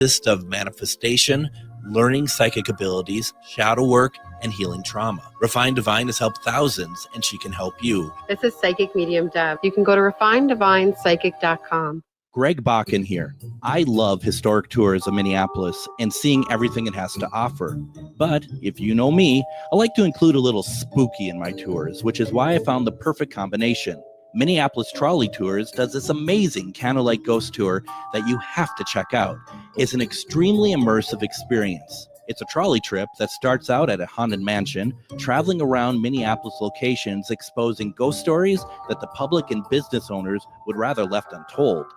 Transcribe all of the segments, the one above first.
List of manifestation, learning psychic abilities, shadow work, and healing trauma. Refined Divine has helped thousands, and she can help you. This is Psychic Medium Deb. You can go to refineddivinepsychic.com. Greg Bakun here. I love historic tours of Minneapolis and seeing everything it has to offer. But if you know me, I like to include a little spooky in my tours, which is why I found the perfect combination. Minneapolis Trolley Tours does this amazing candlelight ghost tour that you have to check out. It's an extremely immersive experience. It's a trolley trip that starts out at a haunted mansion, traveling around Minneapolis locations, exposing ghost stories that the public and business owners would rather left untold.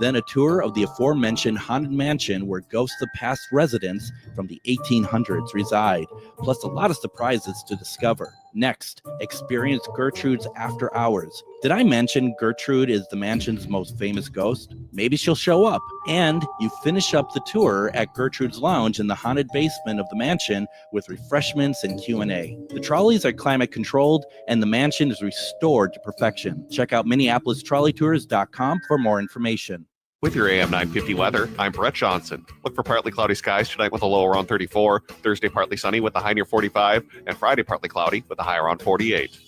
Then a tour of the aforementioned haunted mansion where ghosts of past residents from the 1800s reside, plus a lot of surprises to discover. Next, experience Gertrude's After Hours. Did I mention Gertrude is the mansion's most famous ghost? Maybe she'll show up. And you finish up the tour at Gertrude's Lounge in the haunted basement of the mansion with refreshments and Q&A. The trolleys are climate controlled and the mansion is restored to perfection. Check out MinneapolisTrolleyTours.com for more information. With your AM 950 weather, I'm Brett Johnson. Look for partly cloudy skies tonight with a low around 34, Thursday partly sunny with a high near 45, and Friday partly cloudy with a high around 48.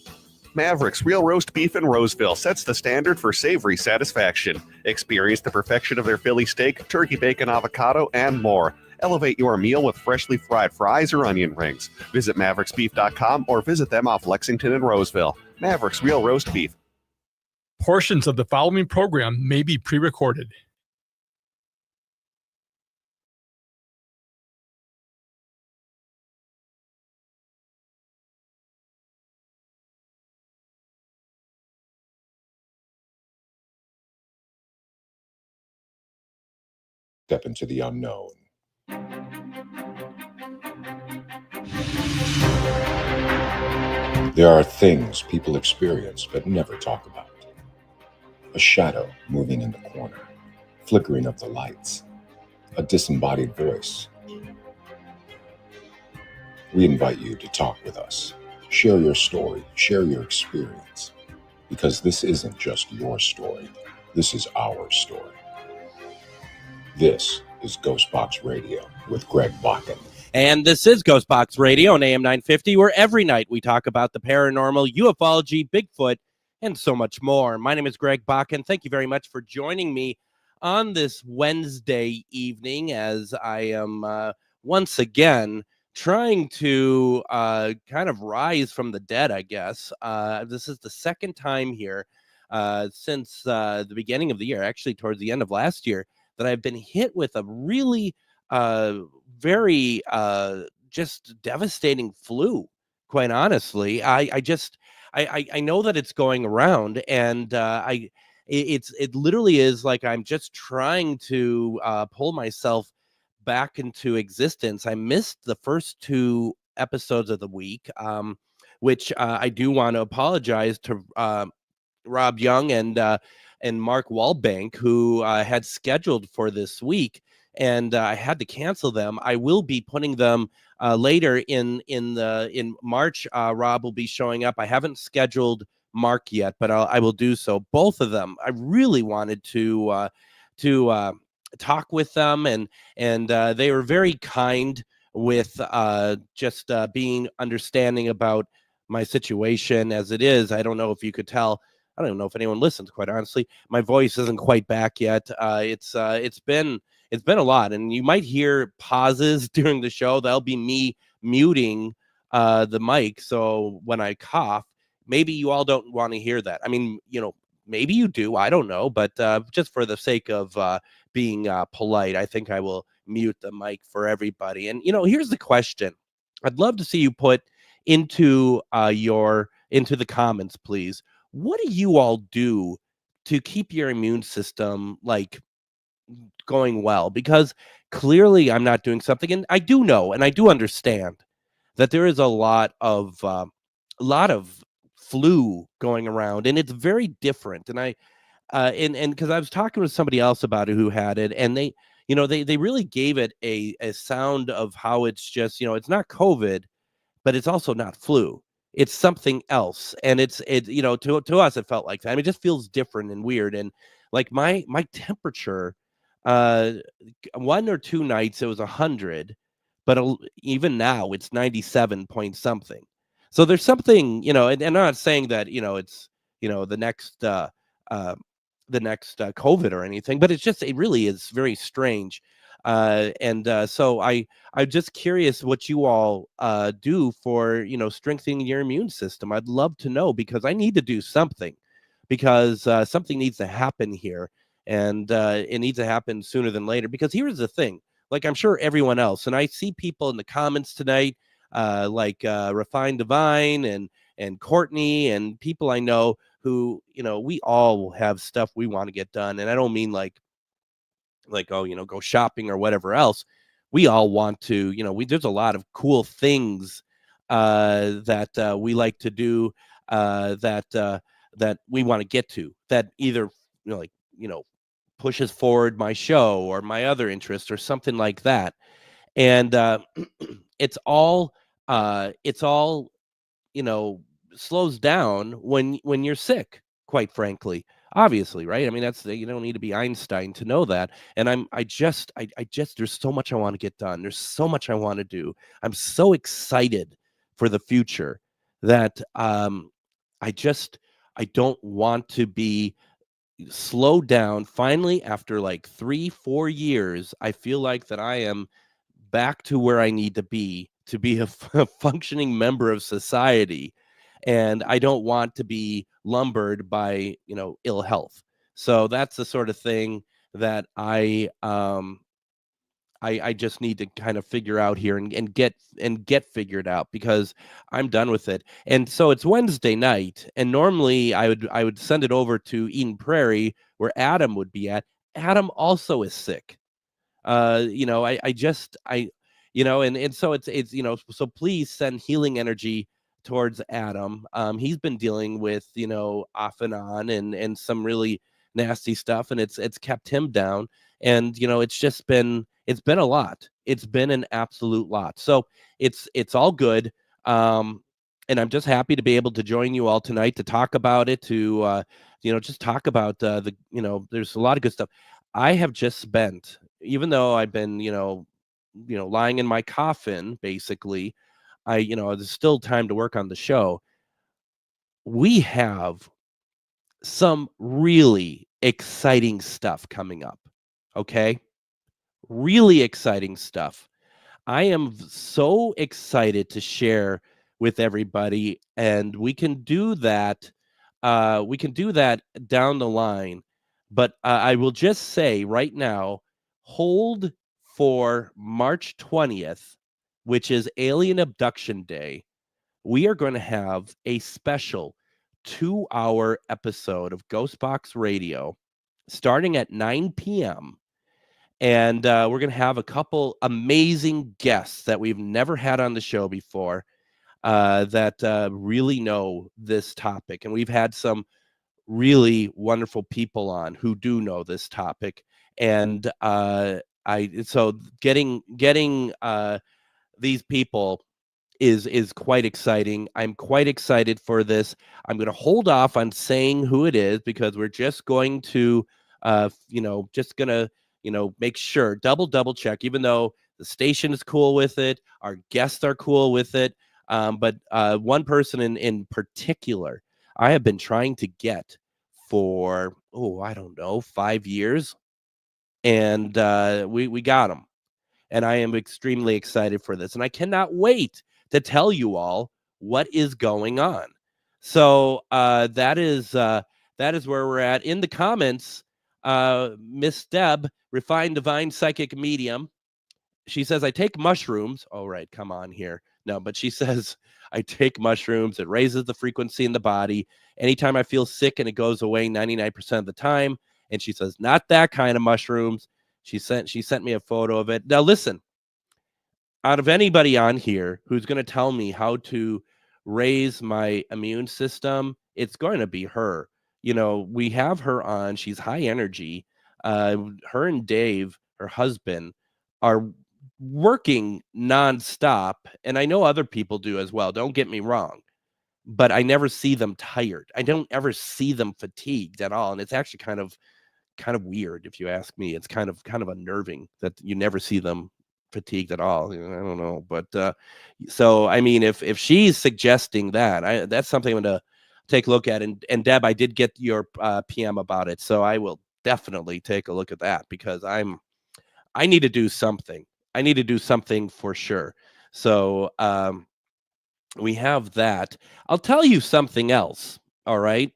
Mavericks Real Roast Beef in Roseville sets the standard for savory satisfaction. Experience the perfection of their Philly steak, turkey bacon, avocado, and more. Elevate your meal with freshly fried fries or onion rings. Visit mavericksbeef.com or visit them off Lexington and Roseville. Mavericks Real Roast Beef. Portions of the following program may be pre-recorded. Step into the unknown. There are things people experience but never talk about. A shadow moving in the corner, flickering of the lights, a disembodied voice. We invite you to talk with us. Share your story, share your experience, because this isn't just your story, this is our story. This is GhostBox Radio with Greg Bakun. And this is GhostBox Radio on AM 950, where every night we talk about the paranormal, ufology, Bigfoot, and so much more. My name is Greg Bakun. Thank you very much for joining me on this Wednesday evening as I am once again trying to kind of rise from the dead, I guess. This is the second time here since the beginning of the year, actually towards the end of last year, that I've been hit with a really very just devastating flu, quite honestly. I know that it's going around, and it literally is like I'm just trying to pull myself back into existence. I missed the first two episodes of the week, which I do want to apologize to Rob Young and Mark Wallbank, who had scheduled for this week, and I had to cancel them. I will be putting them later in March. Rob will be showing up. I haven't scheduled Mark yet, but I will do so. Both of them, I really wanted to talk with them, and they were very kind with just being understanding about my situation as it is. I don't know if you could tell. I don't know if anyone listens, quite honestly. My voice isn't quite back yet. It's been a lot, and you might hear pauses during the show. That'll be me muting the mic. So when I cough, maybe you all don't want to hear that. I mean, maybe you do. I don't know, but just for the sake of being polite, I think I will mute the mic for everybody. And here's the question: I'd love to see you put into the comments, please. What do you all do to keep your immune system going well? Because clearly I'm not doing something, and I do know and I do understand that there is a lot of flu going around, and it's very different. And and because I was talking with somebody else about it who had it, and they really gave it a sound of how it's just it's not COVID, but it's also not flu. It's something else, and to us it felt like that. I mean, it just feels different and weird, and like my temperature uh, 1 or 2 nights it was 100, but even now it's 97 point something. So there's something, and I'm not saying that, it's, the next COVID or anything, but it really is very strange. So I'm just curious what you all do for, strengthening your immune system. I'd love to know, because I need to do something, because something needs to happen here, and it needs to happen sooner than later. Because here's the thing, like, I'm sure everyone else, and I see people in the comments tonight, like Refined Divine and Courtney, and people I know who, we all have stuff we want to get done. And I don't mean like, oh, go shopping or whatever else. We all want to, there's a lot of cool things that we like to do, that we want to get to, that either, pushes forward my show or my other interest or something like that. And it's all, slows down when you're sick, quite frankly. Obviously, right? I mean, you don't need to be Einstein to know that. And I just there's so much I want to get done. There's so much I want to do. I'm so excited for the future that I don't want to be slowed down. Finally, after like 3-4 years, I feel like that I am back to where I need to be a functioning member of society. And I don't want to be lumbered by, ill health. So that's the sort of thing that I just need to kind of figure out here and get figured out, because I'm done with it. And so it's Wednesday night, and normally I would send it over to Eden Prairie, where Adam would be at. Adam also is sick. And so it's so please send healing energy towards Adam. He's been dealing with, off and on and some really nasty stuff, and it's kept him down. And it's been a lot. It's been an absolute lot. So it's all good. And I'm just happy to be able to join you all tonight to talk about it, to just talk about there's a lot of good stuff. I have just spent, even though I've been lying in my coffin, basically, there's still time to work on the show. We have some really exciting stuff coming up. Okay? Really exciting stuff. I am so excited to share with everybody, and we can do that. We can do that down the line. But I will just say right now, hold for March 20th, which is Alien Abduction Day. We are going to have a special 2-hour episode of GhostBox Radio starting at 9 p.m. And we're going to have a couple amazing guests that we've never had on the show before, that really know this topic. And we've had some really wonderful people on who do know this topic. And so getting these people is quite exciting. I'm quite excited for this. I'm going to hold off on saying who it is, because we're just going to make sure, double check, even though the station is cool with it, our guests are cool with it. But one person in particular, I have been trying to get for, I don't know, 5 years. And we got him. And I am extremely excited for this. And I cannot wait to tell you all what is going on. So that is where we're at. In the comments, Miss Deb, Refined Divine Psychic Medium, she says, I take mushrooms. Oh, right. Come on here. No, but she says, I take mushrooms. It raises the frequency in the body. Anytime I feel sick, and it goes away 99% of the time. And she says, not that kind of mushrooms. She sent me a photo of it. Now, listen, out of anybody on here who's going to tell me how to raise my immune system, it's going to be her. We have her on. She's high energy. Her and Dave, her husband, are working nonstop. And I know other people do as well. Don't get me wrong. But I never see them tired. I don't ever see them fatigued at all. And it's actually kind of kind of weird, if you ask me. It's kind of unnerving that you never see them fatigued at all. I don't know, but so I mean, if she's suggesting that, that's something I'm going to take a look at. And Deb, I did get your PM about it, so I will definitely take a look at that, because I need to do something. I need to do something for sure. So we have that. I'll tell you something else. All right.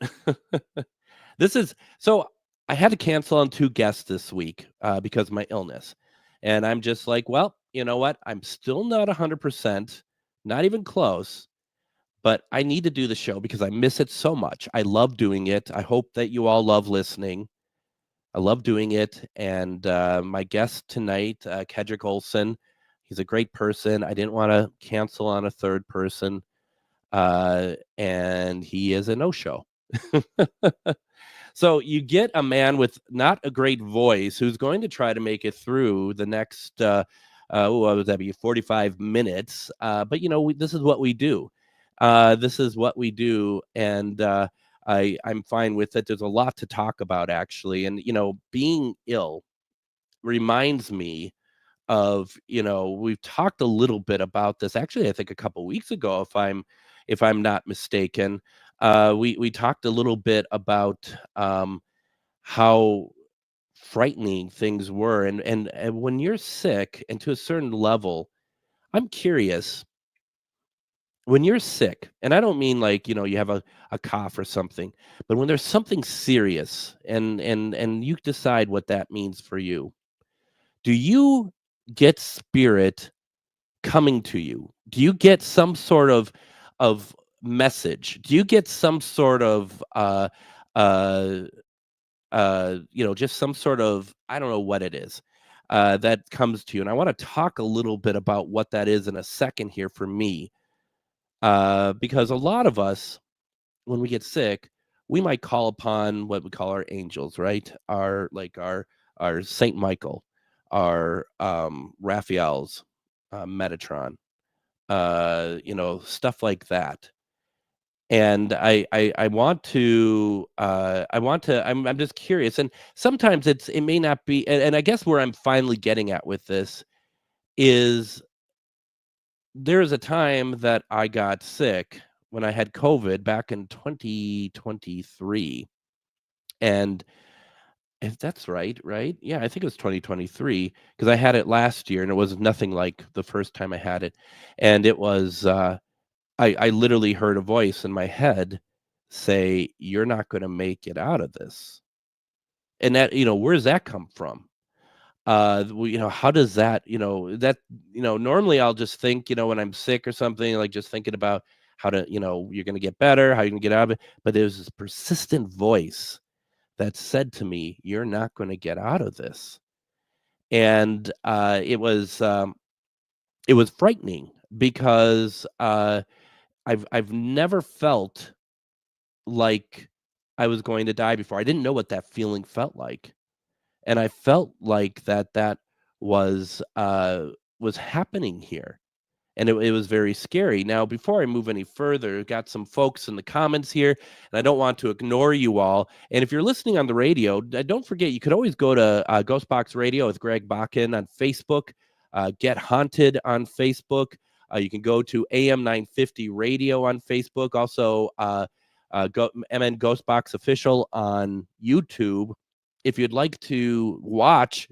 So I had to cancel on 2 guests this week because of my illness. And I'm just like, well, you know what? I'm still not 100%, not even close, but I need to do the show because I miss it so much. I love doing it. I hope that you all love listening. I love doing it. And my guest tonight, Kaedrich Olsen, he's a great person. I didn't want to cancel on a third person. And he is a no-show. So you get a man with not a great voice who's going to try to make it through the next, what would that be, 45 minutes. But, this is what we do. This is what we do. And I'm fine with it. There's a lot to talk about, actually. And, being ill reminds me of, we've talked a little bit about this. Actually, I think a couple weeks ago, if I'm not mistaken. We talked a little bit about how frightening things were. And when you're sick, and to a certain level, I'm curious, when you're sick, and I don't mean like, you have a cough or something, but when there's something serious and you decide what that means for you, do you get spirit coming to you? Do you get some sort of message? Do you get some sort of just some sort of, I don't know what it is that comes to you? And I want to talk a little bit about what that is in a second here for me, because a lot of us, when we get sick, we might call upon what we call our angels, right? Our Saint Michael, our Raphael's, Metatron, stuff like that. And I'm just curious. And sometimes it may not be, and I guess where I'm finally getting at with this is, there is a time that I got sick when I had COVID back in 2023. And if that's right? Yeah, I think it was 2023, because I had it last year and it was nothing like the first time I had it. And it was, I literally heard a voice in my head say, "You're not going to make it out of this." And that, where does that come from? How does that, normally I'll just think, when I'm sick or something, like just thinking about how to, you're going to get better, how you're going to get out of it. But there's this persistent voice that said to me, "You're not going to get out of this." And it was frightening, because I've never felt like I was going to die before. I didn't know what that feeling felt like. And I felt like that was happening here. And it was very scary. Now, before I move any further, I've got some folks in the comments here, and I don't want to ignore you all. And if you're listening on the radio, don't forget, you could always go to GhostBox Radio with Greg Bakun on Facebook, Get Haunted on Facebook. You can go to AM 950 Radio on Facebook. Also, MN GhostBox Official on YouTube. If you'd like to watch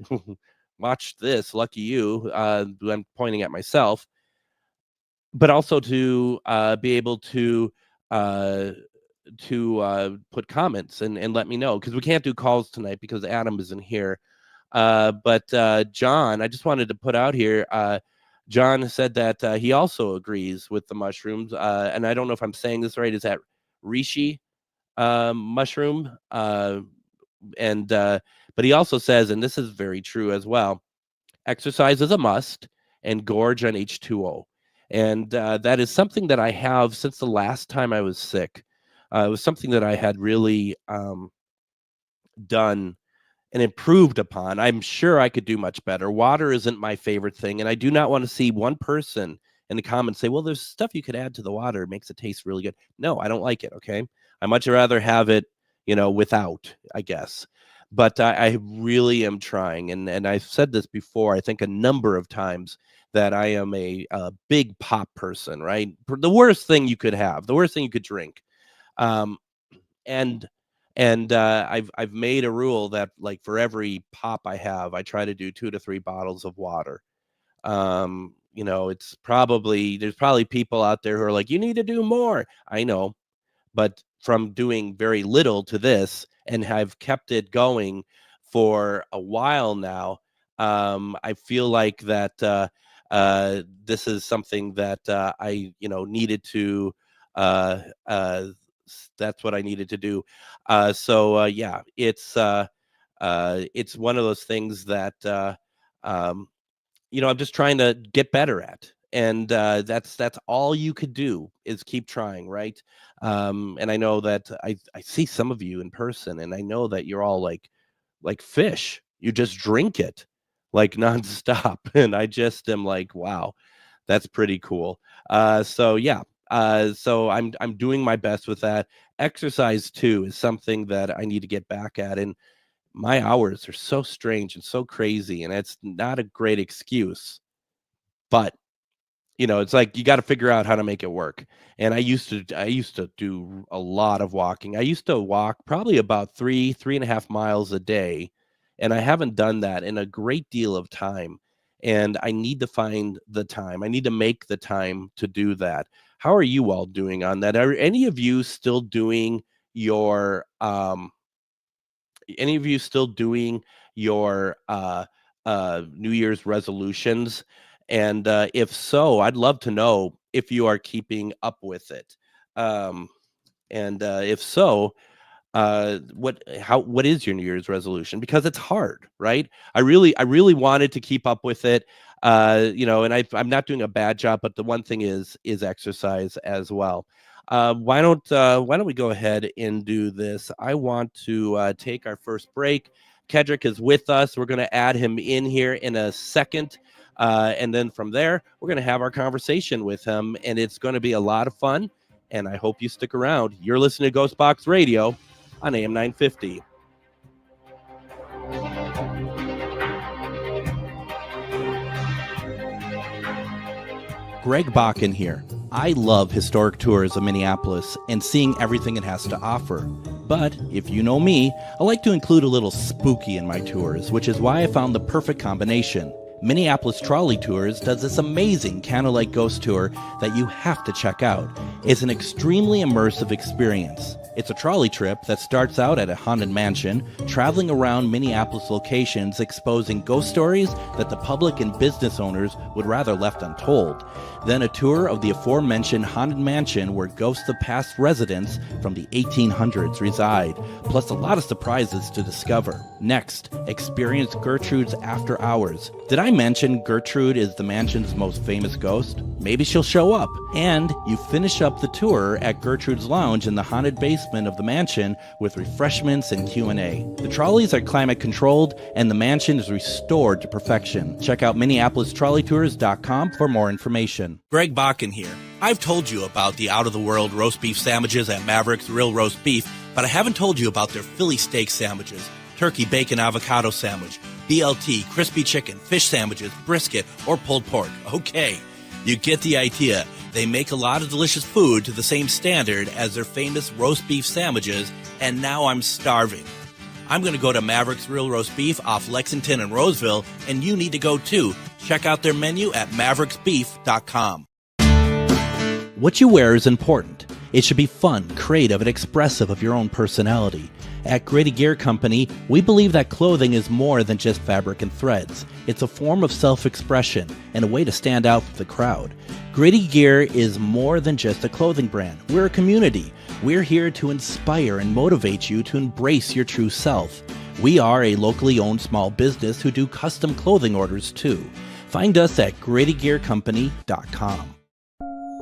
this, lucky you, I'm pointing at myself, but also to be able to put comments and let me know, because we can't do calls tonight because Adam isn't here. But John, I just wanted to put out here, John said that he also agrees with the mushrooms, and I don't know if I'm saying this right. Is that reishi mushroom? But he also says, and this is very true as well, exercise is a must, and gorge on H2O. And that is something that I have since the last time I was sick. It was something that I had really done and improved upon. I'm sure I could do much better. Water isn't my favorite thing, and I do not want to see one person in the comments say, "Well, there's stuff you could add to the water. It makes it taste really good." No, I don't like it, okay? I much rather have it, without, I guess. but I really am trying. And I've said this before, I think a number of times, that I am a big pop person, right? The worst thing you could have, the worst thing you could drink. And I've made a rule that, like, for every pop I have, I try to do 2 to 3 bottles of water. There's probably people out there who are like, you need to do more. I know, but from doing very little to this, and have kept it going for a while now, I feel like that this is something that I needed to. That's what I needed to do. Yeah, it's one of those things that I'm just trying to get better at. And that's all you could do, is keep trying, right? And I know that I see some of you in person, and I know that you're all like fish. You just drink it like nonstop. And I just am like, wow, that's pretty cool. So I'm doing my best with that. Exercise too is something that I need to get back at. And my hours are so strange and so crazy, and it's not a great excuse, but it's like you got to figure out how to make it work. And I used to do a lot of walking. I used to walk probably about 3.5 miles a day, and I haven't done that in a great deal of time. And I need to find the time. I need to make the time to do that. How are you all doing on that? Are any of you still doing your New Year's resolutions? And if so, I'd love to know if you are keeping up with it. If so, what is your New Year's resolution? Because it's hard, right? I really wanted to keep up with it. And I'm not doing a bad job, but the one thing is exercise as well. Why don't we go ahead and do this? I want to take our first break. Kaedrich is with us. We're going to add him in here in a second. And then from there, we're going to have our conversation with him, and it's going to be a lot of fun. And I hope you stick around. You're listening to GhostBox Radio on AM 950. Greg Bakun here. I love historic tours of Minneapolis and seeing everything it has to offer. But if you know me, I like to include a little spooky in my tours, which is why I found the perfect combination. Minneapolis Trolley Tours does this amazing candlelight ghost tour that you have to check out. It's an extremely immersive experience. It's a trolley trip that starts out at a haunted mansion, traveling around Minneapolis locations exposing ghost stories that the public and business owners would rather left untold. Then a tour of the aforementioned haunted mansion where ghosts of past residents from the 1800s reside, plus a lot of surprises to discover. Next, experience Gertrude's After Hours. Did I mention Gertrude is the mansion's most famous ghost? Maybe she'll show up. And you finish up the tour at Gertrude's Lounge in the haunted basement of the mansion with refreshments and Q&A. The trolleys are climate controlled and the mansion is restored to perfection. Check out MinneapolisTrolleyTours.com for more information. Greg Bakun here. I've told you about the out-of-the-world roast beef sandwiches at Maverick's Real Roast Beef, but I haven't told you about their Philly steak sandwiches, turkey bacon avocado sandwich, BLT, crispy chicken, fish sandwiches, brisket, or pulled pork. Okay, you get the idea. They make a lot of delicious food to the same standard as their famous roast beef sandwiches, and now I'm starving. I'm going to go to Maverick's Real Roast Beef off Lexington and Roseville, and you need to go too. Check out their menu at mavericksbeef.com. What you wear is important. It should be fun, creative, and expressive of your own personality. At Grady Gear Company, we believe that clothing is more than just fabric and threads. It's a form of self-expression and a way to stand out from the crowd. Grady Gear is more than just a clothing brand. We're a community. We're here to inspire and motivate you to embrace your true self. We are a locally owned small business who do custom clothing orders too. Find us at GradyGearCompany.com.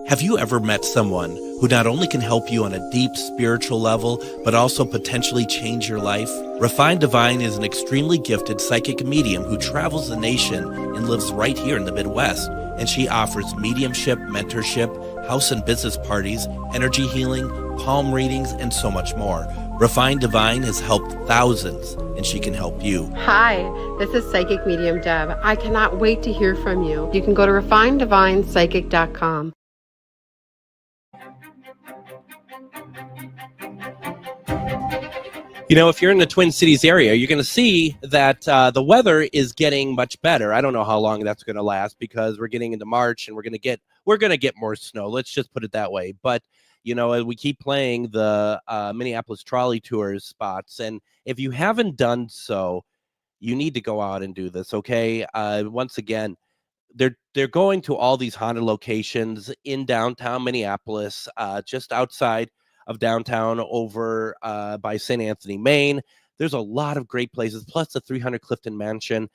Have you ever met someone who not only can help you on a deep spiritual level, but also potentially change your life? Refined Divine is an extremely gifted psychic medium who travels the nation and lives right here in the Midwest. And she offers mediumship, mentorship, house and business parties, energy healing, palm readings, and so much more. Refined Divine has helped thousands, and she can help you. Hi, this is Psychic Medium Deb. I cannot wait to hear from you. You can go to refineddivinepsychic.com. You know, if you're in the Twin Cities area, you're going to see that the weather is getting much better. I don't know how long that's going to last because we're getting into March and we're going to get more snow. Let's just put it that way. But you know, we keep playing the Minneapolis Trolley Tours spots, and if you haven't done so, you need to go out and do this. Okay, once again, they're going to all these haunted locations in downtown Minneapolis, just outside of downtown over by St. Anthony, Maine. There's a lot of great places, plus the 300 Clifton Mansion.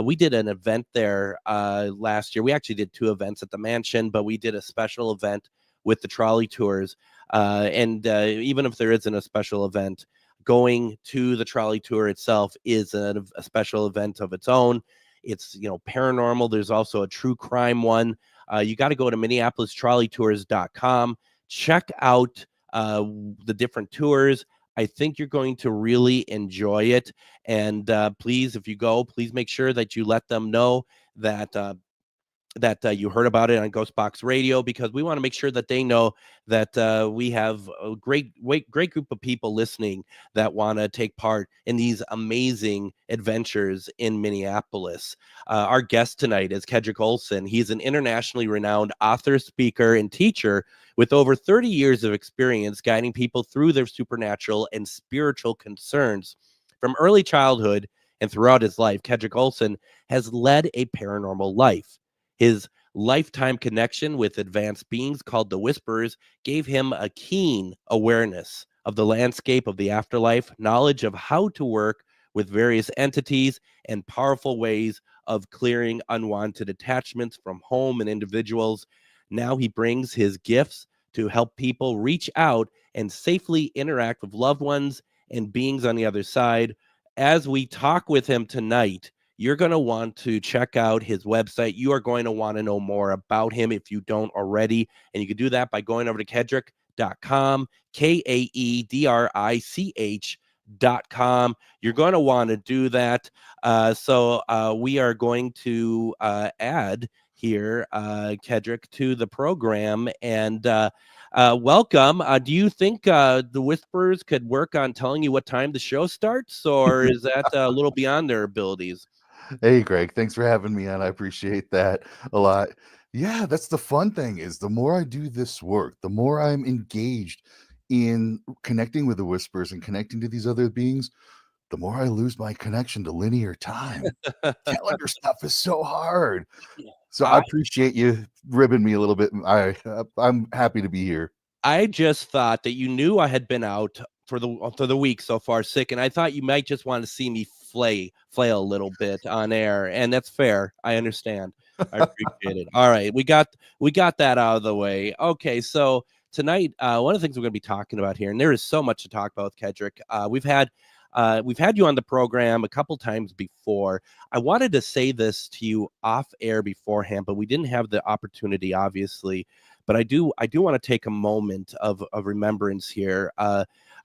We did an event there last year. We actually did 2 events at the mansion, but we did a special event with the trolley tours. And even if there isn't a special event, going to the trolley tour itself is a special event of its own. It's, you know, paranormal. There's also a true crime one. You got to go to minneapolistrolleytours.com. Check out the different tours. I think you're going to really enjoy it. And please, if you go, please make sure that you let them know that you heard about it on GhostBox Radio, because we want to make sure that they know that we have a great group of people listening that want to take part in these amazing adventures in Minneapolis. Our guest tonight is Kaedrich Olsen. He's an internationally renowned author, speaker, and teacher with over 30 years of experience guiding people through their supernatural and spiritual concerns. From early childhood and throughout his life, Kaedrich Olsen has led a paranormal life. His lifetime connection with advanced beings called the Whisperers gave him a keen awareness of the landscape of the afterlife, knowledge of how to work with various entities, and powerful ways of clearing unwanted attachments from home and individuals. Now he brings his gifts to help people reach out and safely interact with loved ones and beings on the other side. As we talk with him tonight, you're going to want to check out his website. You are going to want to know more about him if you don't already. And you can do that by going over to Kaedrich.com, Kaedrich.com. You're going to want to do that. So we are going to add here Kaedrich to the program. And welcome. Do you think the Whisperers could work on telling you what time the show starts, or is that a little beyond their abilities? Hey, Greg, thanks for having me on. I appreciate that a lot. Yeah, that's the fun thing is the more I do this work, the more I'm engaged in connecting with the Whispers and connecting to these other beings, the more I lose my connection to linear time. Calendar stuff is so hard. So I appreciate you ribbing me a little bit. I'm happy to be here. I just thought that you knew I had been out for the week so far sick, and I thought you might just want to see me flail a little bit on air, and that's fair. I understand. I appreciate it. All right, we got that out of the way. Okay, so tonight, one of the things we're going to be talking about here, and there is so much to talk about with Kaedrich. We've had you on the program a couple times before. I wanted to say this to you off air beforehand, but we didn't have the opportunity, obviously. But I do want to take a moment of remembrance here.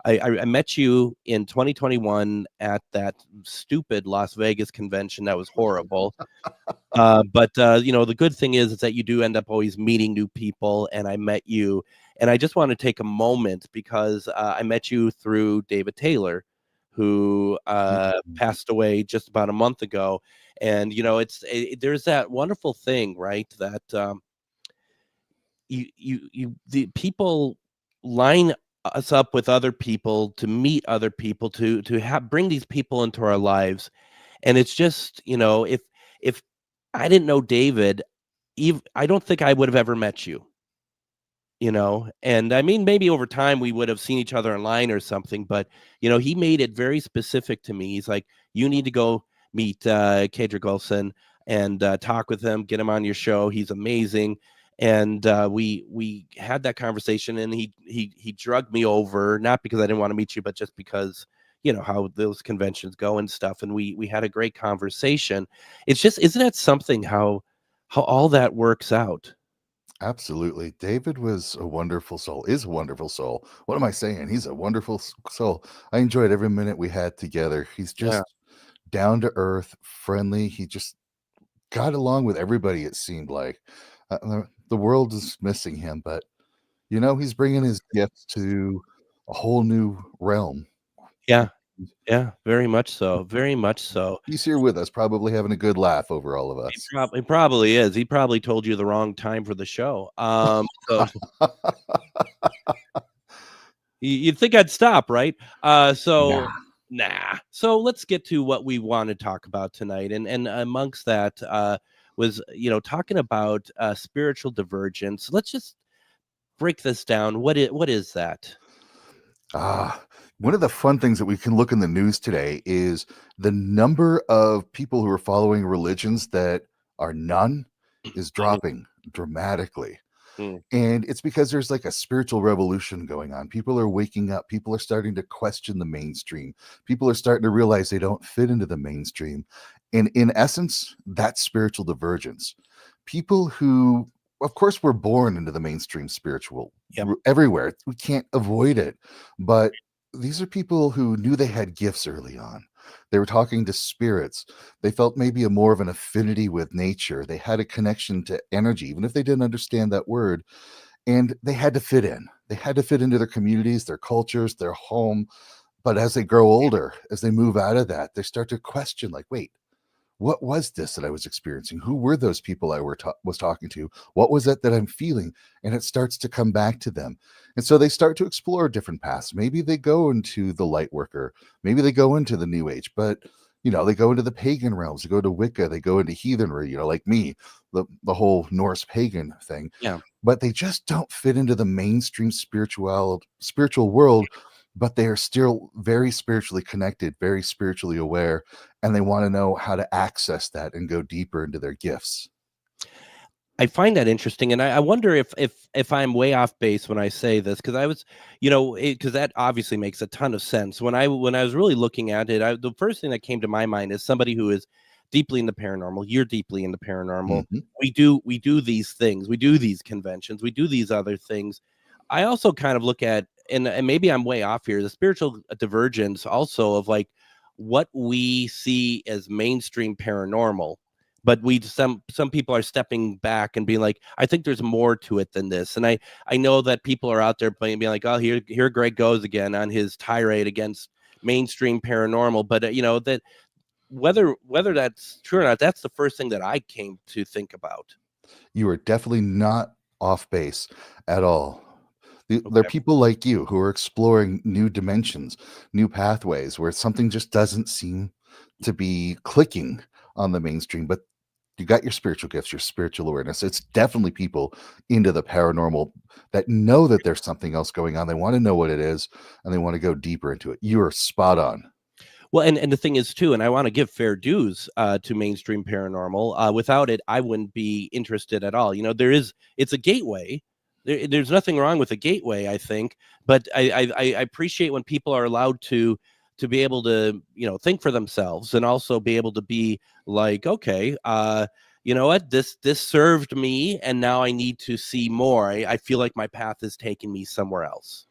I met you in 2021 at that stupid Las Vegas convention. That was horrible. But you know, the good thing is that you do end up always meeting new people, and I met you. And I just want to take a moment because I met you through David Taylor, who passed away just about a month ago. And, you know, there's that wonderful thing, right, that the people line us up with other people to meet other people to bring these people into our lives. And it's just, you know, if I didn't know David, I don't think I would have ever met you, you know. And I mean, maybe over time we would have seen each other online or something, but you know, he made it very specific to me. He's like, you need to go meet Kaedrich Olsen and talk with him, get him on your show. He's amazing. And we had that conversation, and he drugged me over, not because I didn't want to meet you, but just because, you know, how those conventions go and stuff. And we had a great conversation. It's just, isn't that something how all that works out? Absolutely. David was a wonderful soul, is a wonderful soul. What am I saying? He's a wonderful soul. I enjoyed every minute we had together. He's just down to earth, friendly. He just got along with everybody, it seemed like. The world is missing him, but, you know, he's bringing his gifts to a whole new realm. Yeah. Yeah, very much so. Very much so. He's here with us, probably having a good laugh over all of us. He probably is. He probably told you the wrong time for the show. So you'd think I'd stop, right? Nah. So let's get to what we want to talk about tonight. And amongst that was, you know, talking about spiritual divergence. Let's just break this down. What is that? One of the fun things that we can look in the news today is the number of people who are following religions that are none is dropping dramatically. And it's because there's like a spiritual revolution going on. People are waking up. People are starting to question the mainstream. People are starting to realize they don't fit into the mainstream. And in essence, that's spiritual divergence. People who, of course, were born into the mainstream spiritual everywhere. We can't avoid it. But these are people who knew they had gifts early on. They were talking to spirits. They felt maybe a more of an affinity with nature. They had a connection to energy, even if they didn't understand that word. And they had to fit in. They had to fit into their communities, their cultures, their home. But as they grow older, as they move out of that, they start to question, like, wait, what was this that I was experiencing? Who were those people I was talking to? What was it that I'm feeling? And it starts to come back to them. And so they start to explore different paths. Maybe they go into the light worker. Maybe they go into the new age, but, you know, they go into the pagan realms. They go to Wicca. They go into heathenry, you know, like me, the whole Norse pagan thing. Yeah. But they just don't fit into the mainstream spiritual world. But they are still very spiritually connected, very spiritually aware, and they want to know how to access that and go deeper into their gifts. I find that interesting, and I wonder if I'm way off base when I say this, because I was, you know, because that obviously makes a ton of sense. When I was really looking at it, the first thing that came to my mind is somebody who is deeply in the paranormal. You're deeply in the paranormal. Mm-hmm. We do these things. We do these conventions. We do these other things. I also kind of look at, and maybe I'm way off here, the spiritual divergence also of like what we see as mainstream paranormal, but some people are stepping back and being like, I think there's more to it than this. And I know that people are out there being like, oh, here Greg goes again on his tirade against mainstream paranormal. But you know, that whether that's true or not, that's the first thing that I came to think about. You are definitely not off base at all. There are people like you who are exploring new dimensions, new pathways where something just doesn't seem to be clicking on the mainstream, but you got your spiritual gifts, your spiritual awareness. It's definitely people into the paranormal that know that there's something else going on. They want to know what it is, and they want to go deeper into it. You are spot on. Well, and the thing is too, and I want to give fair dues to mainstream paranormal. Without it, I wouldn't be interested at all. You know, it's a gateway. There's nothing wrong with a gateway, I think, but I appreciate when people are allowed to be able to, you know, think for themselves and also be able to be like, okay, you know what, this served me, and now I need to see more. I feel like my path is taking me somewhere else.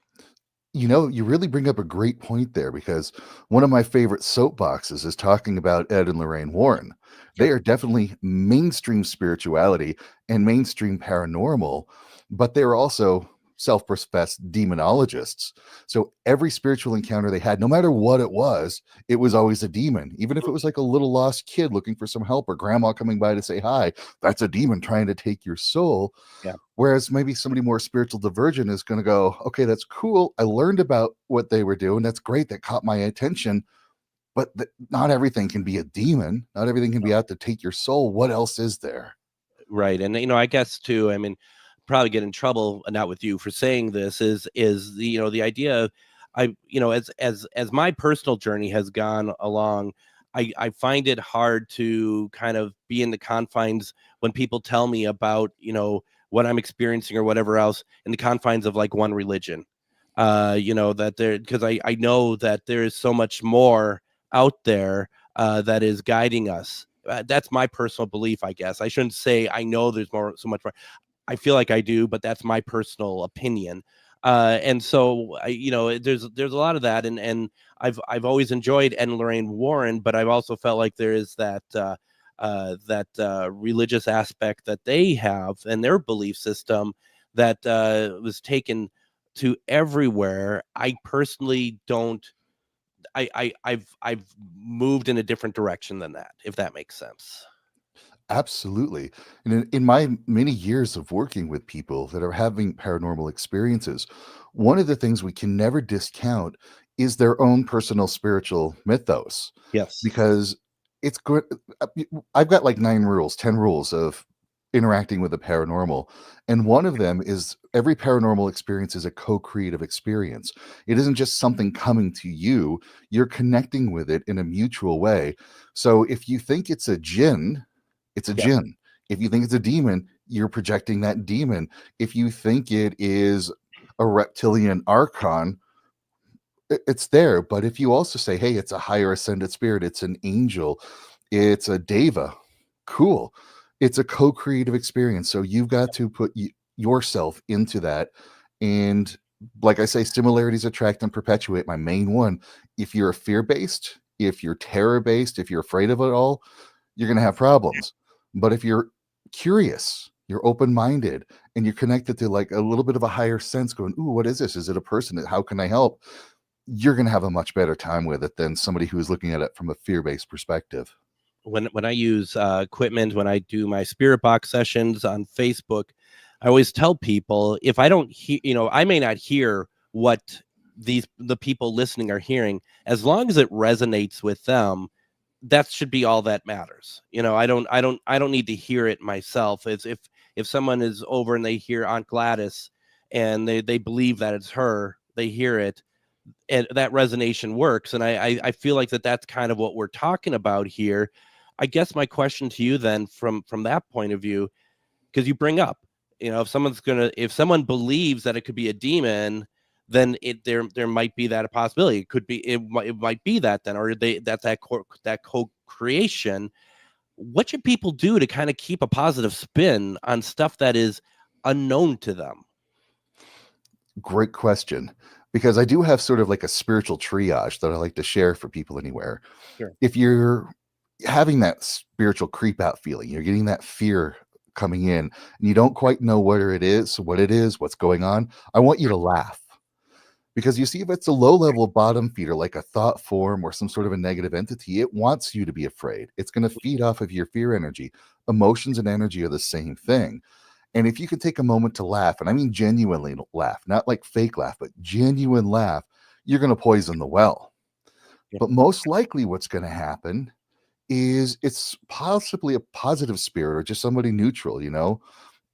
You know, you really bring up a great point there, because one of my favorite soapboxes is talking about Ed and Lorraine Warren. They are definitely mainstream spirituality and mainstream paranormal, but they are also self-professed demonologists. So every spiritual encounter they had, no matter what it was always a demon. Even if it was like a little lost kid looking for some help, or grandma coming by to say hi, that's a demon trying to take your soul. Yeah. Whereas maybe somebody more spiritual divergent is going to go, okay, that's cool. I learned about what they were doing. That's great. That caught my attention. But not everything can be a demon. Not everything can be out to take your soul. What else is there? Right. And, you know, I guess too, I mean, probably get in trouble, not with you for saying this, is the, you know, the idea of, you know, as my personal journey has gone along, I find it hard to kind of be in the confines when people tell me about, you know, what I'm experiencing or whatever else in the confines of like one religion. That there, because I know that there is so much more out there that is guiding us. That's my personal belief, I guess. I shouldn't say I know there's so much more. I feel like I do, but that's my personal opinion. And so, there's a lot of that, and I've always enjoyed Ed and Lorraine Warren, but I've also felt like there is that religious aspect that they have and their belief system that was taken to everywhere. I personally don't. I've moved in a different direction than that, if that makes sense. Absolutely. And in my many years of working with people that are having paranormal experiences, one of the things we can never discount is their own personal spiritual mythos, Yes. because it's good. I've got like 10 rules of interacting with the paranormal. And one of them is every paranormal experience is a co-creative experience. It isn't just something coming to you, you're connecting with it in a mutual way. So if you think it's a jinn, it's a jinn. If you think it's a demon, you're projecting that demon. If you think it is a reptilian archon, it's there. But if you also say, hey, it's a higher ascended spirit, it's an angel, it's a deva, cool. It's a co-creative experience. So you've got to put yourself into that. And like I say, similarities attract and perpetuate. My main one, if you're fear-based, if you're terror-based, if you're afraid of it all, you're going to have problems. But if you're curious, you're open-minded, and you're connected to like a little bit of a higher sense going, ooh, what is this? Is it a person? How can I help? You're going to have a much better time with it than somebody who is looking at it from a fear-based perspective. When I use equipment, when I do my spirit box sessions on Facebook, I always tell people, if I don't hear, I may not hear what the people listening are hearing, as long as it resonates with them, that should be all that matters. I don't need to hear it myself. It's if someone is over and they hear Aunt Gladys and they believe that it's her, they hear it, and that resonation works. And I feel like that's kind of what we're talking about here. I guess my question to you then, from that point of view, because you bring up, if someone believes that it could be a demon, then there might be that a possibility. It might be that then, or that co-creation. What should people do to kind of keep a positive spin on stuff that is unknown to them? Great question, because I do have sort of like a spiritual triage that I like to share for people anywhere. Sure. If you're having that spiritual creep out feeling, you're getting that fear coming in, and you don't quite know what it is, what's going on, I want you to laugh. Because you see, if it's a low-level bottom feeder, like a thought form or some sort of a negative entity, it wants you to be afraid. It's going to feed off of your fear energy. Emotions and energy are the same thing. And if you can take a moment to laugh, and I mean genuinely laugh, not like fake laugh, but genuine laugh, you're going to poison the well. Yeah. But most likely what's going to happen is it's possibly a positive spirit or just somebody neutral,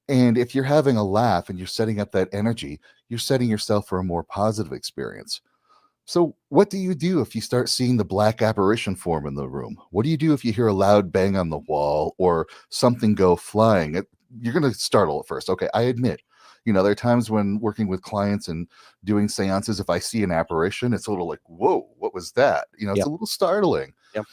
And if you're having a laugh and you're setting up that energy, you're setting yourself for a more positive experience. So what do you do if you start seeing the black apparition form in the room? What do you do if you hear a loud bang on the wall or something go flying? You're going to startle at first. Okay, I admit, there are times when working with clients and doing seances, if I see an apparition, it's a little like, whoa, what was that? It's a little startling. Yep.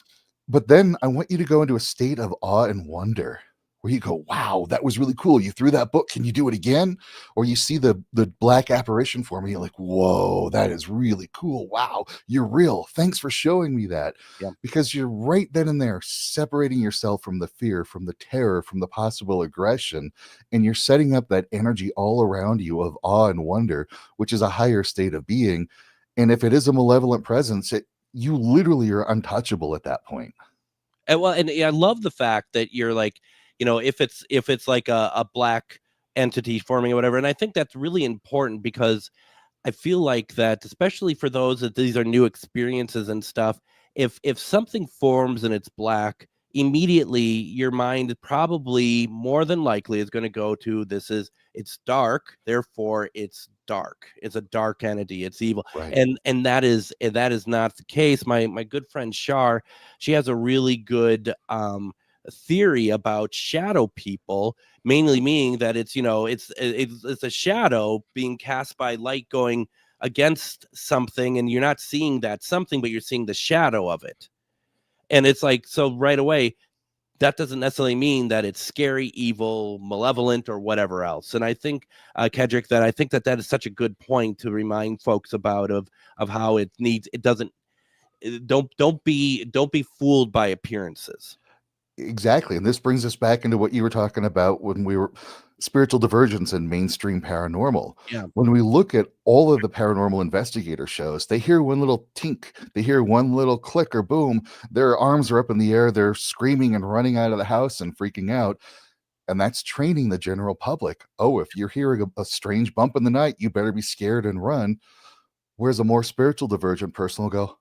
But then I want you to go into a state of awe and wonder, where you go, wow, that was really cool. You threw that book. Can you do it again? Or you see the black apparition form and you're like, whoa, that is really cool. Wow, you're real. Thanks for showing me that. Yeah. Because you're right then and there separating yourself from the fear, from the terror, from the possible aggression. And you're setting up that energy all around you of awe and wonder, which is a higher state of being. And if it is a malevolent presence, you literally are untouchable at that point. And I love the fact that you're like, if it's like a black entity forming or whatever. And I think that's really important, because I feel like that, especially for those that these are new experiences and stuff, if something forms and it's black, immediately your mind probably more than likely is going to go to it's dark, therefore it's dark. It's a dark entity. It's evil. Right. And that is not the case. My good friend Shar, she has a really good theory about shadow people, mainly meaning that it's, it's a shadow being cast by light going against something, and you're not seeing that something, but you're seeing the shadow of it. And it's like, so right away, that doesn't necessarily mean that it's scary, evil, malevolent, or whatever else. And I think, Kaedrich, that is such a good point to remind folks about of how don't be fooled by appearances. Exactly. And this brings us back into what you were talking about when we were spiritual divergence and mainstream paranormal. Yeah. When we look at all of the paranormal investigator shows, they hear one little tink, they hear one little click or boom, their arms are up in the air, they're screaming and running out of the house and freaking out. And that's training the general public. Oh, if you're hearing a strange bump in the night, you better be scared and run. Whereas a more spiritual divergent person will go,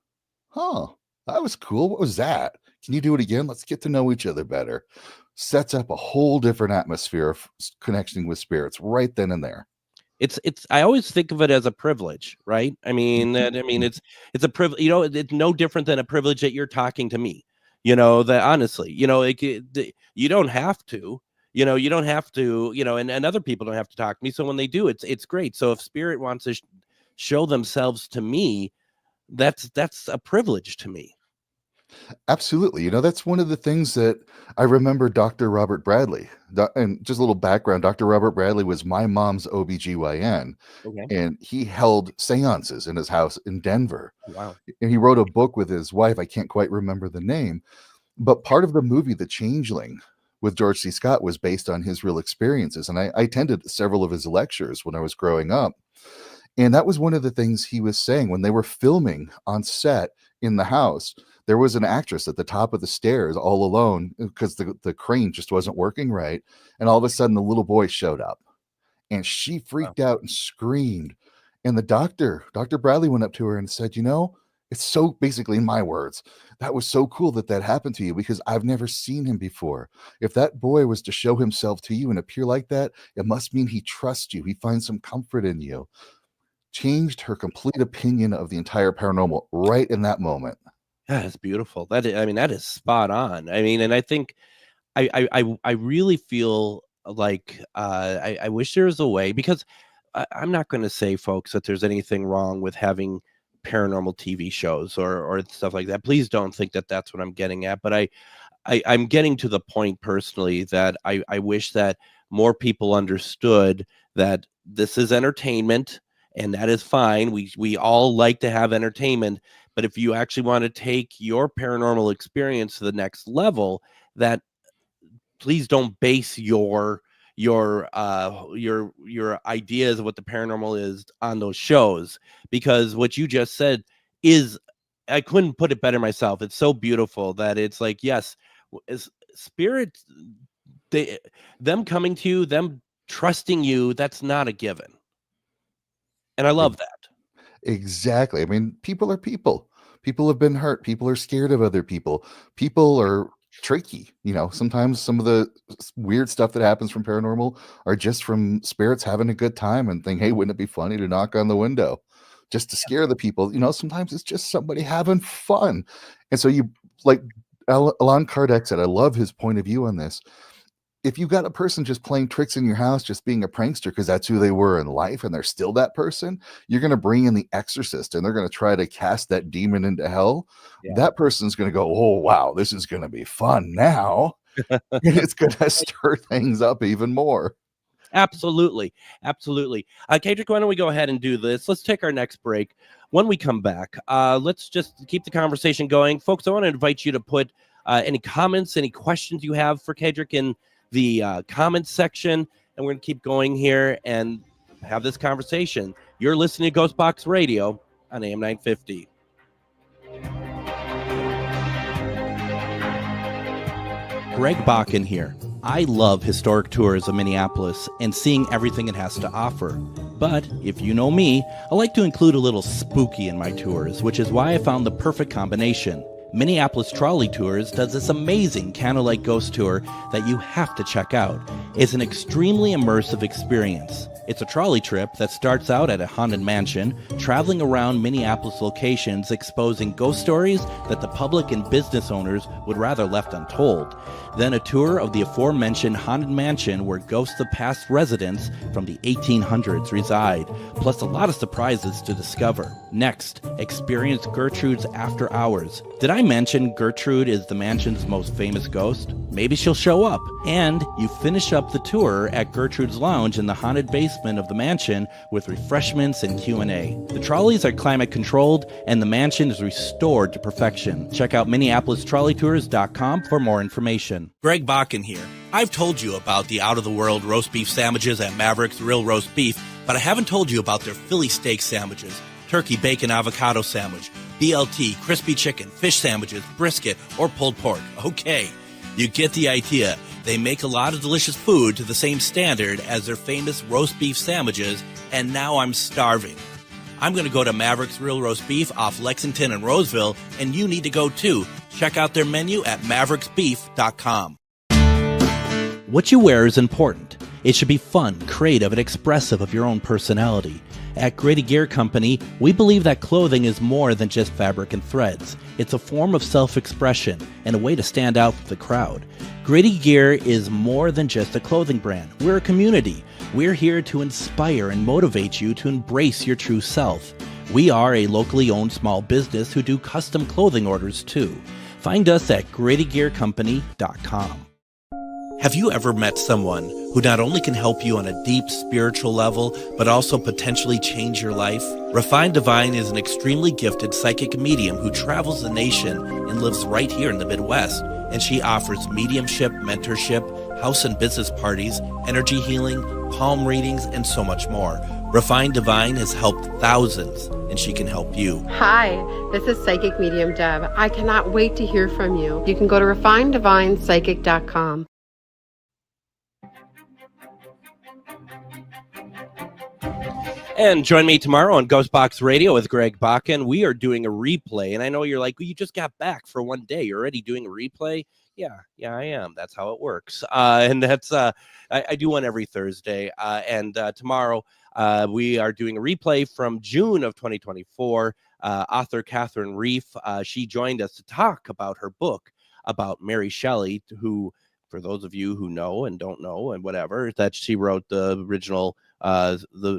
huh, that was cool. What was that? Can you do it again? Let's get to know each other better. Sets up a whole different atmosphere of connecting with spirits right then and there. It's I always think of it as a privilege, right? I mean, it's a privilege, it's no different than a privilege that you're talking to me, that honestly, you don't have to, you don't have to, and other people don't have to talk to me. So when they do, it's great. So if spirit wants to show themselves to me, that's a privilege to me. Absolutely. That's one of the things that I remember Dr. Robert Bradley. And just a little background, Dr. Robert Bradley was my mom's OBGYN. Okay. And he held seances in his house in Denver. Wow. And he wrote a book with his wife. I can't quite remember the name. But part of the movie, The Changeling, with George C. Scott was based on his real experiences. And I attended several of his lectures when I was growing up. And that was one of the things he was saying when they were filming on set in the house. There was an actress at the top of the stairs all alone because the crane just wasn't working right. And all of a sudden, the little boy showed up and she freaked out and screamed. And the Dr. Bradley went up to her and said, it's so, basically in my words, that was so cool that happened to you because I've never seen him before. If that boy was to show himself to you and appear like that, it must mean he trusts you. He finds some comfort in you. Changed her complete opinion of the entire paranormal right in that moment. Yeah, that's beautiful. That is spot on. And I think I really feel like I wish there was a way, because I'm not going to say, folks, that there's anything wrong with having paranormal TV shows or stuff like that. Please don't think that that's what I'm getting at. But I'm getting to the point personally that I wish that more people understood that this is entertainment, and that is fine. We all like to have entertainment. But if you actually want to take your paranormal experience to the next level, that please don't base your ideas of what the paranormal is on those shows, because what you just said is, I couldn't put it better myself. It's so beautiful that it's like, yes, spirit, them coming to you, them trusting you, that's not a given. And I love that. Exactly. People are people. People have been hurt. People are scared of other people. People are tricky. Sometimes some of the weird stuff that happens from paranormal are just from spirits having a good time and think, hey, wouldn't it be funny to knock on the window just to scare the people? Sometimes it's just somebody having fun. And so you, like Allan Kardec said, I love his point of view on this. If you got a person just playing tricks in your house, just being a prankster because that's who they were in life and they're still that person, you're going to bring in the exorcist and they're going to try to cast that demon into hell. Yeah. That person's going to go, oh, wow, this is going to be fun now. And it's going to stir things up even more. Absolutely. Kaedrich, why don't we go ahead and do this? Let's take our next break. When we come back, let's just keep the conversation going. Folks, I want to invite you to put any comments, any questions you have for Kaedrich in the comments section, and we're going to keep going here and have this conversation. You're listening to GhostBox Radio on AM 950. Greg Bakun here. I love historic tours of Minneapolis and seeing everything it has to offer. But if you know me, I like to include a little spooky in my tours, which is why I found the perfect combination. Minneapolis Trolley Tours does this amazing candlelight ghost tour that you have to check out. It's an extremely immersive experience. It's a trolley trip that starts out at a haunted mansion, traveling around Minneapolis locations exposing ghost stories that the public and business owners would rather left untold. Then a tour of the aforementioned haunted mansion where ghosts of past residents from the 1800s reside, plus a lot of surprises to discover. Next, experience Gertrude's After Hours. Did I mention Gertrude is the mansion's most famous ghost? Maybe she'll show up. And you finish up the tour at Gertrude's Lounge in the haunted basement of the mansion with refreshments and Q&A. The trolleys are climate controlled and the mansion is restored to perfection. Check out MinneapolisTrolleyTours.com for more information. Greg Bakun here. I've told you about the out-of-the-world roast beef sandwiches at Maverick's Real Roast Beef, but I haven't told you about their Philly steak sandwiches, turkey, bacon, avocado sandwich, BLT, crispy chicken, fish sandwiches, brisket, or pulled pork. Okay, you get the idea. They make a lot of delicious food to the same standard as their famous roast beef sandwiches, and now I'm starving. I'm going to go to Maverick's Real Roast Beef off Lexington and Roseville, and you need to go too. Check out their menu at mavericksbeef.com. What you wear is important. It should be fun, creative, and expressive of your own personality. At Grady Gear Company, we believe that clothing is more than just fabric and threads. It's a form of self-expression and a way to stand out from the crowd. Grady Gear is more than just a clothing brand. We're a community. We're here to inspire and motivate you to embrace your true self. We are a locally owned small business who do custom clothing orders too. Find us at GradyGearCompany.com. Have you ever met someone who not only can help you on a deep spiritual level, but also potentially change your life? Refined Divine is an extremely gifted psychic medium who travels the nation and lives right here in the Midwest. And she offers mediumship, mentorship, house and business parties, energy healing, palm readings, and so much more. Refined Divine has helped thousands, and she can help you. Hi, this is Psychic Medium Deb. I cannot wait to hear from you. You can go to refineddivinepsychic.com. And join me tomorrow on GhostBox Radio with Greg Bakun. We are doing a replay, and I know you're like, well, you just got back for one day. You're already doing a replay? Yeah, I am. That's how it works. And that's I do one every Thursday. And tomorrow we are doing a replay from June of 2024. Author Catherine Reef, she joined us to talk about her book about Mary Shelley, who, for those of you who know and don't know and whatever, that she wrote the original.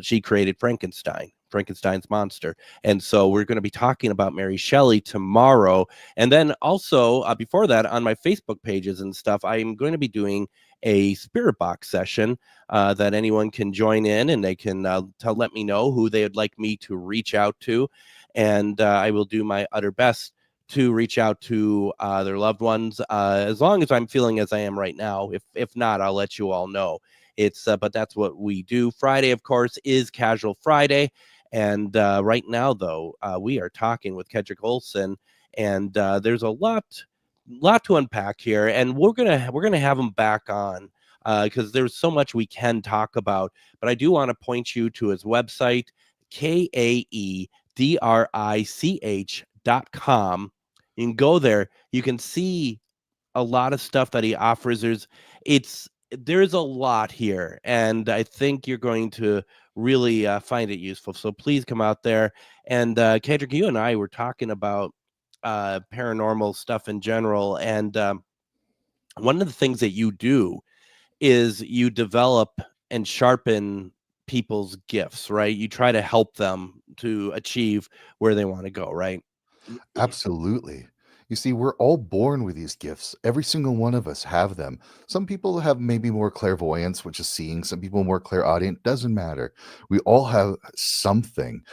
She created Frankenstein's monster. And so we're going to be talking about Mary Shelley tomorrow. And then also before that, on my Facebook pages and stuff, I'm going to be doing a spirit box session that anyone can join in, and they can let me know who they would like me to reach out to. And I will do my utter best to reach out to their loved ones as long as I'm feeling as I am right now. If not, I'll let you all know. But that's what we do. Friday, of course, is Casual Friday. And right now, though, we are talking with Kaedrich Olsen, and there's a lot to unpack here. And we're gonna have him back on because there's so much we can talk about. But I do want to point you to his website, kaedrich.com. You can go there. You can see a lot of stuff that he offers. There's a lot here, and I think you're going to really find it useful. So please come out there. And Kaedrich, you and I were talking about paranormal stuff in general, and one of the things that you do is you develop and sharpen people's gifts, right? You try to help them to achieve where they want to go, right? Absolutely. You see, we're all born with these gifts. Every single one of us have them. Some people have maybe more clairvoyance, which is seeing. Some people more clairaudient. Doesn't matter. We all have something.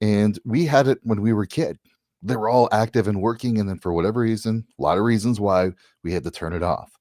And we had it when we were a kid. They were all active and working. And then for whatever reason, a lot of reasons why, we had to turn it off.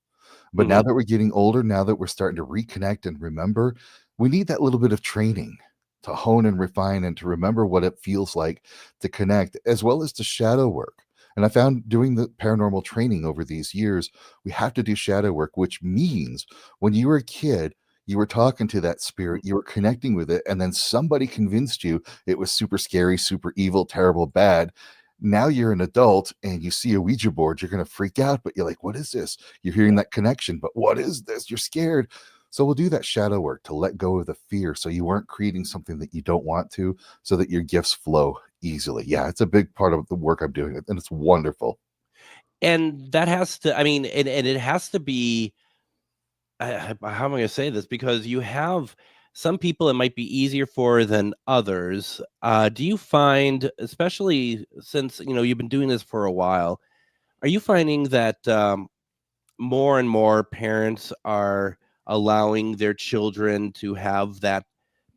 But now that we're getting older, now that we're starting to reconnect and remember, we need that little bit of training to hone and refine and to remember what it feels like to connect, as well as to shadow work. And I found doing the paranormal training over these years, we have to do shadow work, which means when you were a kid, you were talking to that spirit, you were connecting with it, and then somebody convinced you it was super scary, super evil, terrible, bad. Now you're an adult and you see a Ouija board, you're going to freak out, but you're like, what is this? You're hearing that connection, but what is this? You're scared. So we'll do that shadow work to let go of the fear, so you aren't creating something that you don't want to, so that your gifts flow easily. Yeah, it's a big part of the work I'm doing, and it's wonderful. And that has to, I mean, and it has to be, how am I going to say this? Because you have some people it might be easier for than others. Do you find, especially since, you've been doing this for a while, are you finding that more and more parents are allowing their children to have that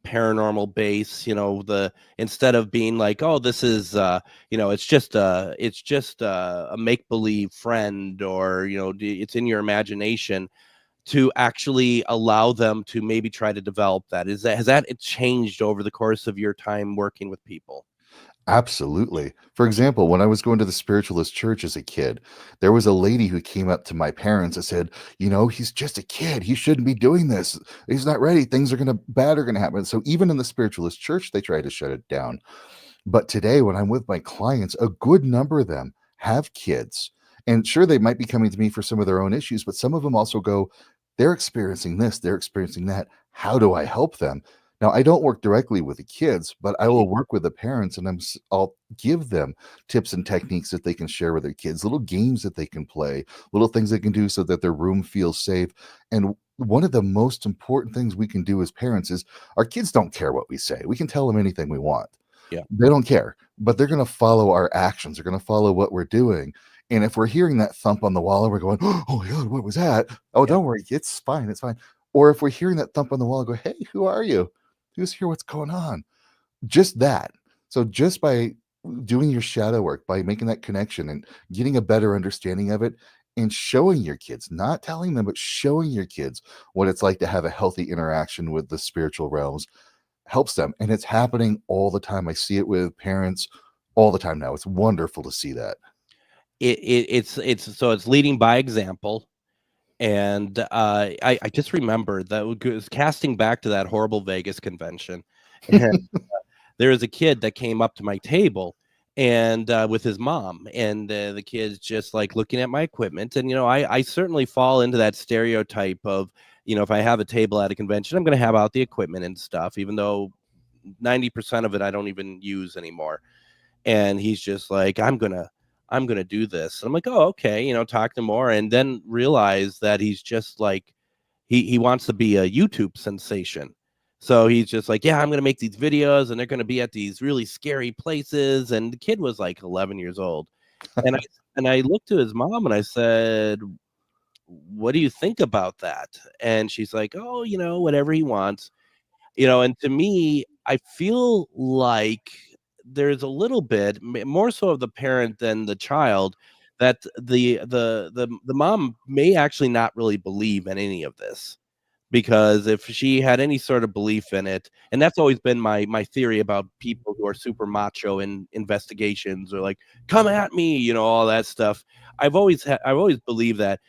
paranormal base, the instead of being like, oh, this is it's just a make-believe friend, or it's in your imagination, to actually allow them to maybe try to develop that? Has that it changed over the course of your time working with people? Absolutely. For example, when I was going to the spiritualist church as a kid, there was a lady who came up to my parents and said, he's just a kid. He shouldn't be doing this. He's not ready. Things are bad are going to happen. So even in the spiritualist church, they try to shut it down. But today, when I'm with my clients, a good number of them have kids. And sure, they might be coming to me for some of their own issues, but some of them also go, they're experiencing this, they're experiencing that. How do I help them? Now, I don't work directly with the kids, but I will work with the parents, and I'll give them tips and techniques that they can share with their kids, little games that they can play, little things they can do so that their room feels safe. And one of the most important things we can do as parents is our kids don't care what we say. We can tell them anything we want. Yeah. They don't care, but they're going to follow our actions. They're going to follow what we're doing. And if we're hearing that thump on the wall and we're going, oh my God, what was that? Oh, Yeah. don't worry. It's fine. It's fine. Or if we're hearing that thump on the wall and go, hey, who are you? Who's here? What's going on? Just that. So just by doing your shadow work, by making that connection and getting a better understanding of it, and showing your kids, not telling them, but showing your kids what it's like to have a healthy interaction with the spiritual realms, helps them. And it's happening all the time. I see it with parents all the time now. It's wonderful to see that. It's leading by example. And I just remember that was casting back to that horrible Vegas convention. And there was a kid that came up to my table, and with his mom, and the kid's just like looking at my equipment. And I certainly fall into that stereotype of, if I have a table at a convention, I'm going to have out the equipment and stuff, even though 90% of it I don't even use anymore. And he's just like, I'm gonna do this. And I'm like, oh, okay, talk to him more, and then realize that he's just like, he wants to be a YouTube sensation. So he's just like, yeah, I'm gonna make these videos, and they're gonna be at these really scary places. And the kid was like 11 years old, and I looked to his mom and I said, what do you think about that? And she's like, oh, whatever he wants. And to me, I feel like there's a little bit more so of the parent than the child, that the mom may actually not really believe in any of this, because if she had any sort of belief in it, and that's always been my theory about people who are super macho in investigations, or like, come at me, all that stuff. I've always believed that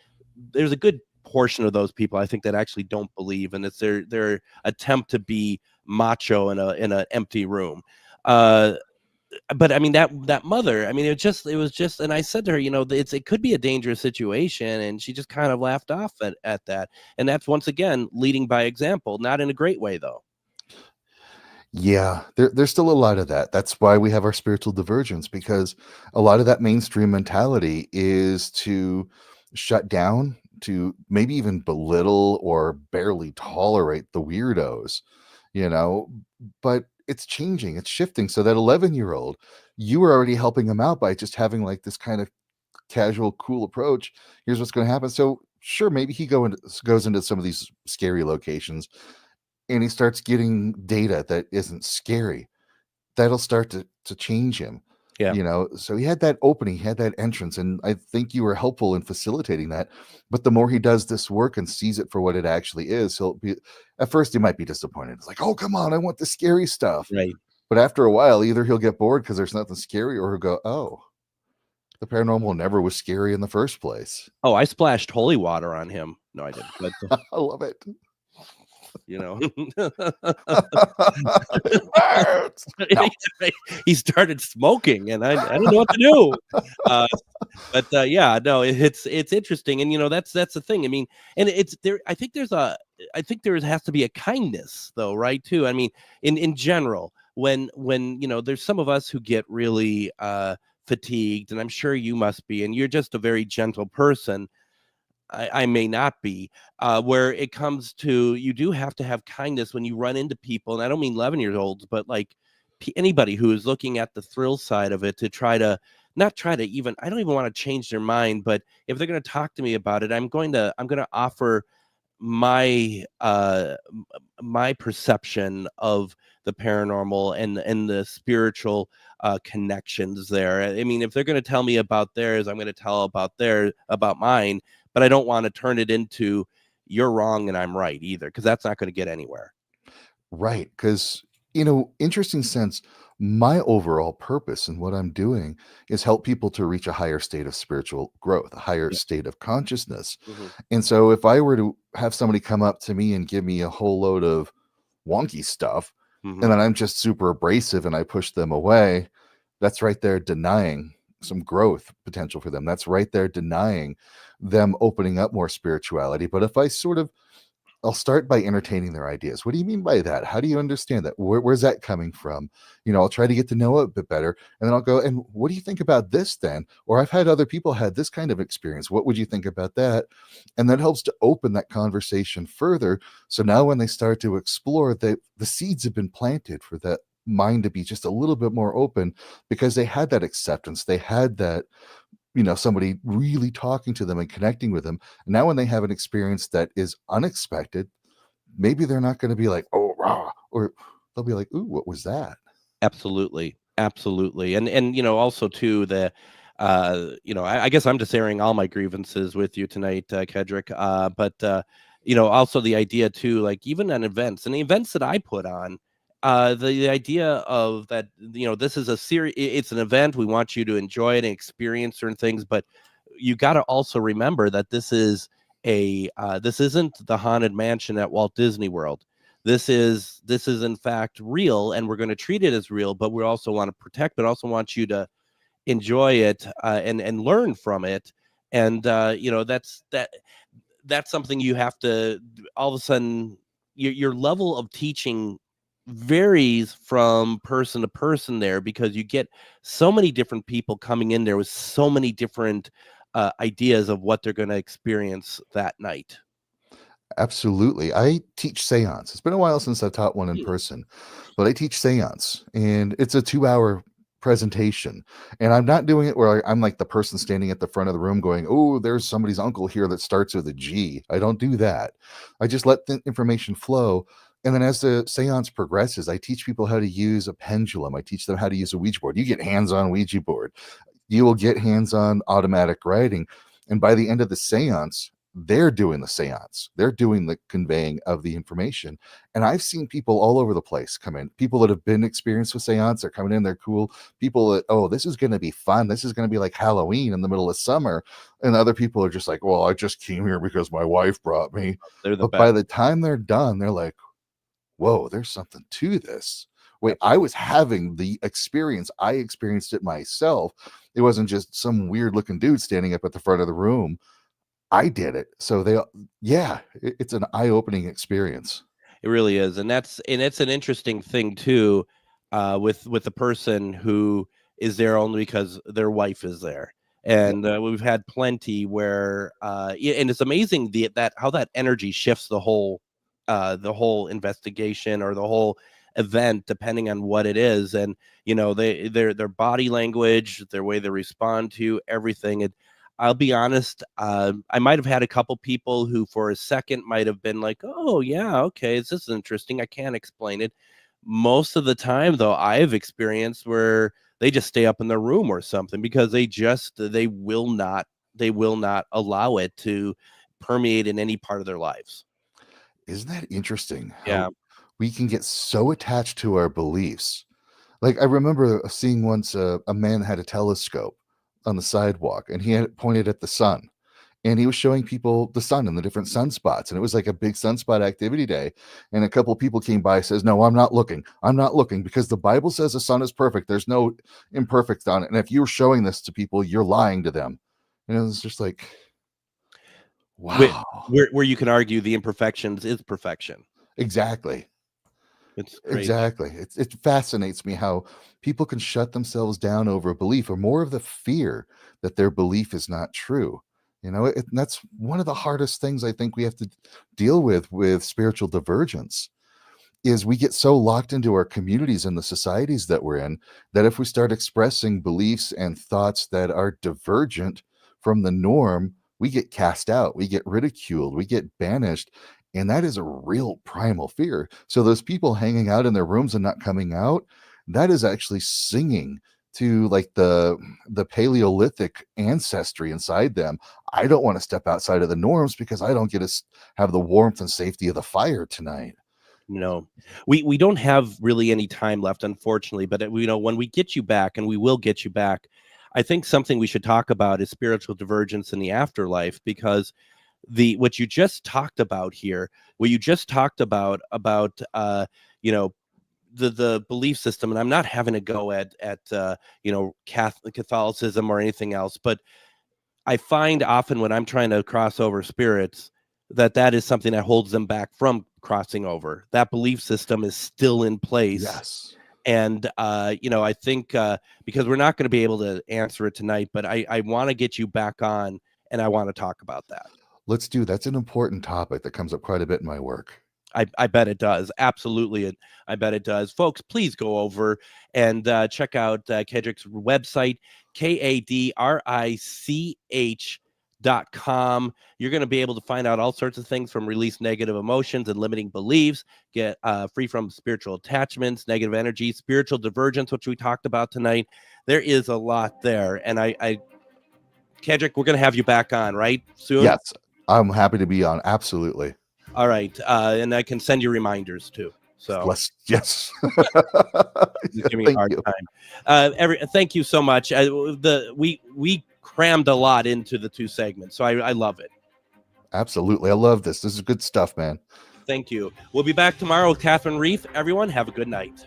there's a good portion of those people, I think, that actually don't believe, and it's their attempt to be macho in an empty room. But I mean, that mother, I mean, it was just, and I said to her, it could be a dangerous situation, and she just kind of laughed off at that. And that's, once again, leading by example, not in a great way though. Yeah, there's still a lot of that. That's why we have our spiritual divergence, because a lot of that mainstream mentality is to shut down, to maybe even belittle or barely tolerate the weirdos, but it's changing, it's shifting. So that 11-year-old, you were already helping him out by just having like this kind of casual, cool approach. Here's what's going to happen. So sure, maybe he goes into some of these scary locations, and he starts getting data that isn't scary. That'll start to change him. Yeah. So he had that opening, he had that entrance, and I think you were helpful in facilitating that. But the more he does this work and sees it for what it actually is, at first he might be disappointed. It's like, oh, come on, I want the scary stuff. Right. But after a while, either he'll get bored because there's nothing scary, or he'll go, oh, the paranormal never was scary in the first place. Oh, I splashed holy water on him. No, I didn't. But, I love it. He started smoking, and I didn't know what to do. But yeah, no, it's interesting, and that's the thing. I mean, and it's there. I think there has to be a kindness, though, right? Too. I mean, in general, when there's some of us who get really fatigued, and I'm sure you must be, and you're just a very gentle person. I may not be, where it comes to, you do have to have kindness when you run into people. And I don't mean 11-year-olds, but like anybody who is looking at the thrill side of it to try to not try to even, I don't even want to change their mind, but if they're going to talk to me about it, I'm going to offer my my perception of the paranormal and the spiritual connections there. I mean, if they're going to tell me about theirs, I'm going to tell about mine, but I don't want to turn it into you're wrong and I'm right either, because that's not going to get anywhere. Right. Because, interesting sense, my overall purpose and what I'm doing is help people to reach a higher state of spiritual growth, a higher state of consciousness. Mhm. And so if I were to have somebody come up to me and give me a whole load of wonky stuff, Mhm. and then I'm just super abrasive and I push them away, that's right there denying some growth potential for them. That's right there denying them opening up more spirituality. But if I I'll start by entertaining their ideas. What do you mean by that? How do you understand that? Where's that coming from? I'll try to get to know it a bit better. And then I'll go, and what do you think about this then? Or I've had other people had this kind of experience. What would you think about that? And that helps to open that conversation further. So now when they start to explore, the seeds have been planted for that mind to be just a little bit more open, because they had that acceptance. They had that, somebody really talking to them and connecting with them. And now when they have an experience that is unexpected, maybe they're not going to be like, oh, rah, or they'll be like, ooh, what was that? Absolutely. And also too, I guess I'm just airing all my grievances with you tonight, Kaedrich. But also the idea too, like even on events and the events that I put on, the idea of that, this is a series, it's an event. We want you to enjoy it and experience certain things, but you got to also remember that this isn't the Haunted Mansion at Walt Disney World. This is in fact real, and we're going to treat it as real, but we also want to protect, but also want you to enjoy it and learn from it. And that's something you have to, all of a sudden your level of teaching varies from person to person there, because you get so many different people coming in there with so many different ideas of what they're going to experience that night. Absolutely. I teach seance. It's been a while since I've taught one in person, but I teach seance, and it's a 2-hour presentation. And I'm not doing it where I'm like the person standing at the front of the room going, oh, there's somebody's uncle here that starts with a G. I don't do that. I just let the information flow. And then as the seance progresses, I teach people how to use a pendulum. I teach them how to use a Ouija board. You get hands-on Ouija board. You will get hands-on automatic writing. And by the end of the seance, they're doing the seance. They're doing the conveying of the information. And I've seen people all over the place come in. People that have been experienced with seance are coming in. They're cool. People that, oh, this is going to be fun. This is going to be like Halloween in the middle of summer. And other people are just like, well, I just came here because my wife brought me. But by the time they're done, they're like, whoa, there's something to this. Wait, I was having the experience. I experienced it myself. It wasn't just some weird looking dude standing up at the front of the room. I did it. So it's an eye-opening experience. It really is. And it's an interesting thing too, with the person who is there only because their wife is there. And we've had plenty where and it's amazing how that energy shifts the whole investigation or the whole event, depending on what it is. And their body language, their way they respond to everything. I'll be honest, I might have had a couple people who for a second might have been like, oh, yeah, okay, this is interesting. I can't explain it. Most of the time, though, I've experienced where they just stay up in their room or something because they will not allow it to permeate in any part of their lives. Isn't that interesting? Yeah. We can get so attached to our beliefs. Like I remember seeing once a man had a telescope on the sidewalk, and he had pointed at the sun, and he was showing people the sun and the different sunspots, and it was like a big sunspot activity day. And a couple of people came by, says, no, I'm not looking because the Bible says the sun is perfect. There's no imperfect on it. And if you're showing this to people, you're lying to them. And it's just like, wow. Where you can argue the imperfections is perfection. Exactly. It's crazy. Exactly. It fascinates me how people can shut themselves down over a belief, or more of the fear that their belief is not true. And that's one of the hardest things I think we have to deal with spiritual divergence, is we get so locked into our communities and the societies that we're in, that if we start expressing beliefs and thoughts that are divergent from the norm, we get cast out, we get ridiculed, we get banished. And that is a real primal fear. So those people hanging out in their rooms and not coming out, that is actually singing to like the Paleolithic ancestry inside them. I don't want to step outside of the norms because I don't get to have the warmth and safety of the fire tonight. No, we don't have really any time left, unfortunately, but when we get you back, and we will get you back, I think something we should talk about is spiritual divergence in the afterlife, because what you just talked about here, what you just talked about the belief system, and I'm not having a go at Catholicism or anything else, but I find often when I'm trying to cross over spirits, that is something that holds them back from crossing over. That belief system is still in place. Yes. And I think because we're not going to be able to answer it tonight, but I want to get you back on, and I want to talk about that. Let's do. That's an important topic that comes up quite a bit in my work. I bet it does. Absolutely. I bet it does. Folks, please go over and check out Kaedrich's website, KADRICH.com. You're going to be able to find out all sorts of things, from release negative emotions and limiting beliefs, get free from spiritual attachments, negative energy, spiritual divergence, which we talked about tonight. There is a lot there. And Kaedrich, we're going to have you back on, right? Soon? Yes, I'm happy to be on. Absolutely. All right. And I can send you reminders too. So yes. Give me a hard time. Thank you so much. We crammed a lot into the two segments, so I love it. Absolutely. I love this. This is good stuff, man. Thank you. We'll be back tomorrow with Catherine Reef. Everyone, have a good night.